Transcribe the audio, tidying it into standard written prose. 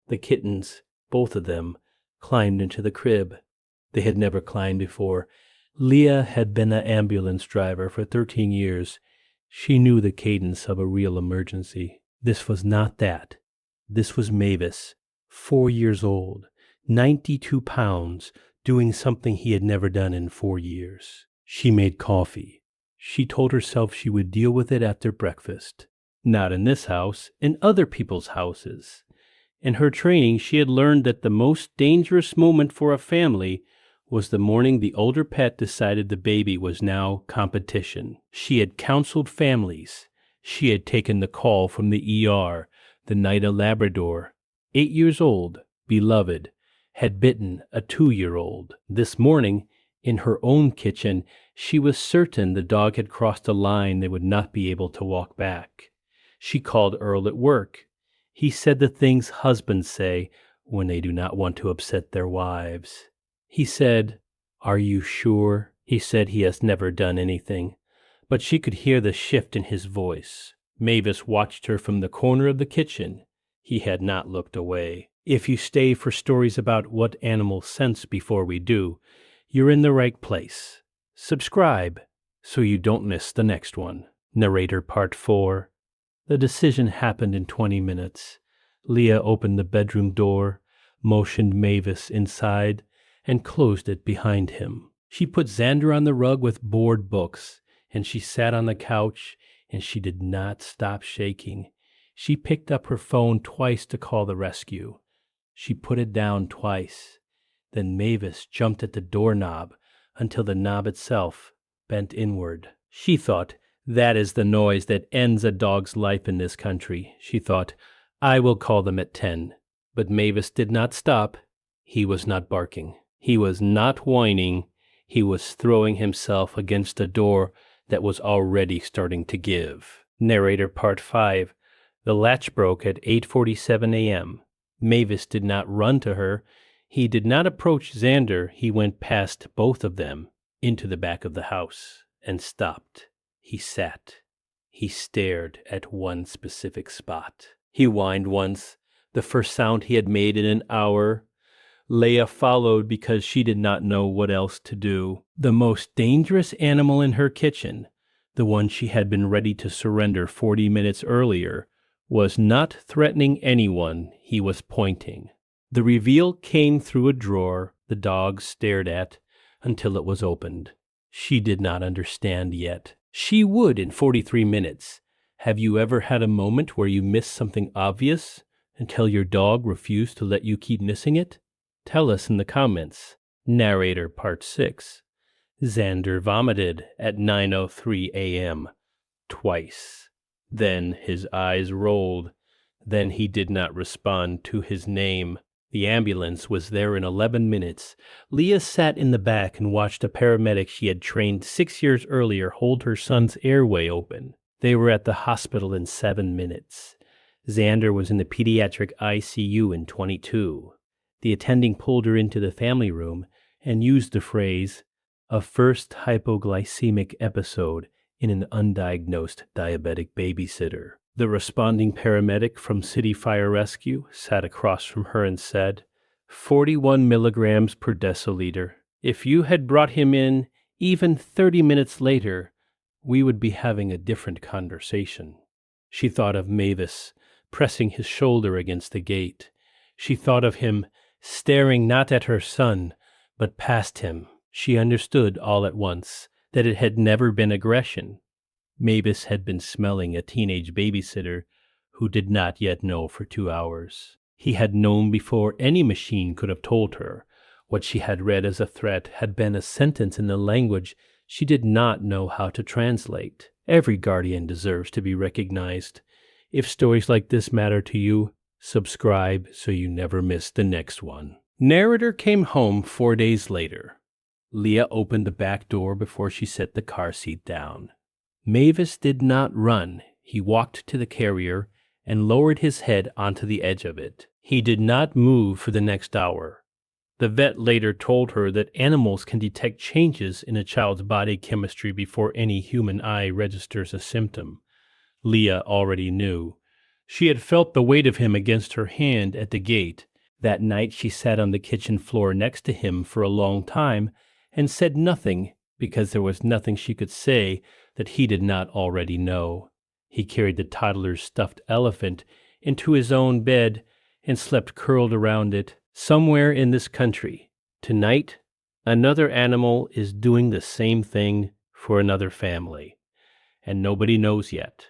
The kittens, both of them, climbed into the crib. They had never climbed before. Leah had been an ambulance driver for 13 years. She knew the cadence of a real emergency. This was not that. This was Mavis, 4 years old, 92 pounds, doing something he had never done in 4 years. She made coffee. She told herself she would deal with it after breakfast. Not in this house, in other people's houses. In her training, she had learned that the most dangerous moment for a family was the morning the older pet decided the baby was now competition. She had counseled families. She had taken the call from the ER the night a Labrador, 8 years old, beloved, had bitten a 2-year-old. This morning, in her own kitchen, she was certain the dog had crossed a line they would not be able to walk back. She called Earl at work. He said the things husbands say when they do not want to upset their wives. He said, "Are you sure?" He said he has never done anything. But she could hear the shift in his voice. Mavis watched her from the corner of the kitchen. He had not looked away. If you stay for stories about what animals sense before we do, you're in the right place. Subscribe so you don't miss the next one. Narrator Part 4. The decision happened in 20 minutes. Leah opened the bedroom door, motioned Mavis inside, and closed it behind him. She put Xander on the rug with board books, and she sat on the couch, and she did not stop shaking. She picked up her phone twice to call the rescue. She put it down twice. Then Mavis jumped at the doorknob until the knob itself bent inward. She thought, "That is the noise that ends a dog's life in this country." She thought, "I will call them at 10. But Mavis did not stop. He was not barking. He was not whining. He was throwing himself against a door that was already starting to give. Narrator Part 5. The latch broke at 8:47 a.m. Mavis did not run to her. He did not approach Xander. He went past both of them into the back of the house and stopped. He sat. He stared at one specific spot. He whined once, the first sound he had made in an hour. Leah followed because she did not know what else to do. The most dangerous animal in her kitchen, the one she had been ready to surrender 40 minutes earlier, was not threatening anyone he was pointing. The reveal came through a drawer the dog stared at until it was opened. She did not understand yet. She would in 43 minutes. Have you ever had a moment where you missed something obvious until your dog refused to let you keep missing it? Tell us in the comments. Narrator Part 6. Xander vomited at 9:03 a.m. twice. Then his eyes rolled. Then he did not respond to his name. The ambulance was there in 11 minutes. Leah sat in the back and watched a paramedic she had trained 6 years earlier hold her son's airway open. They were at the hospital in 7 minutes. Xander was in the pediatric ICU in 22. The attending pulled her into the family room and used the phrase, "a first hypoglycemic episode in an undiagnosed diabetic babysitter." The responding paramedic from City Fire Rescue sat across from her and said, 41 milligrams per deciliter. If you had brought him in even 30 minutes later, we would be having a different conversation. She thought of Mavis pressing his shoulder against the gate. She thought of him staring not at her son, but past him. She understood all at once that it had never been aggression. Mavis had been smelling a teenage babysitter who did not yet know for 2 hours. He had known before any machine could have told her. What she had read as a threat had been a sentence in a language she did not know how to translate. Every guardian deserves to be recognized. If stories like this matter to you, subscribe so you never miss the next one. Narrator came home 4 days later. Leah opened the back door before she set the car seat down. Mavis did not run. He walked to the carrier and lowered his head onto the edge of it. He did not move for the next hour. The vet later told her that animals can detect changes in a child's body chemistry before any human eye registers a symptom. Leah already knew. She had felt the weight of him against her hand at the gate. That night she sat on the kitchen floor next to him for a long time and said nothing because there was nothing she could say that he did not already know. He carried the toddler's stuffed elephant into his own bed and slept curled around it. Somewhere in this country, tonight, another animal is doing the same thing for another family, and nobody knows yet.